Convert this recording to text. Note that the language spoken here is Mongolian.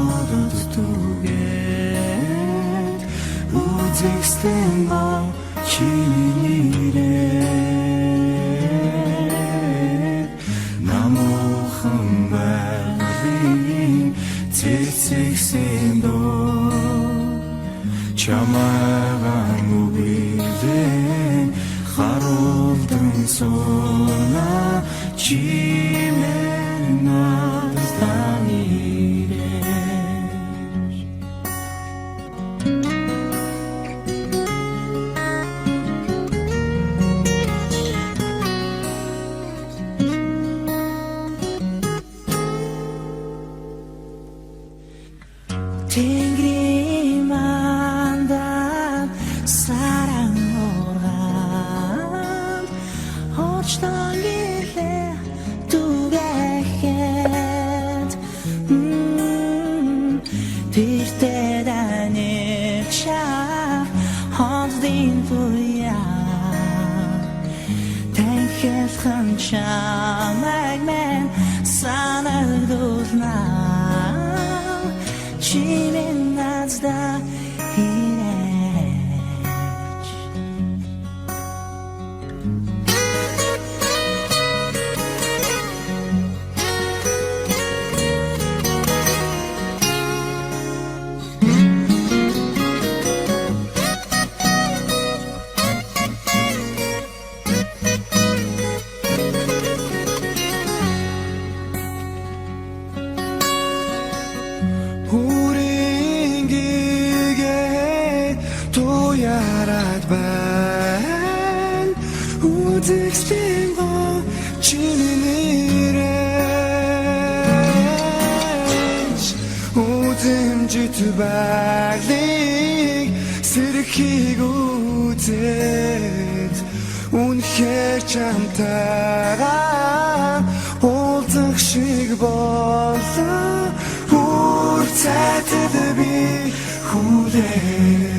modot tuget Үзэгсдэн гоо чиний намуухан байгалийн цэцэгсэн доо чамайгаан үгилэн харуулдан сууна чимээ надад ирэж Тэнгэрийн мандан саран ургаан Очтон гэлээ түгэхэд Тэртээ даник шав хоздын туяа Танхилхан чамайг мен санагдуулнаа Чимээ надад ирэж Туяраад байна үзэгсдэн гоо чиний нэрэж үзэмжит байдлыг сэрхийг үзээд үнэхээр чамтайгаа уулзах шиг болоо үр цайтад би хүлээ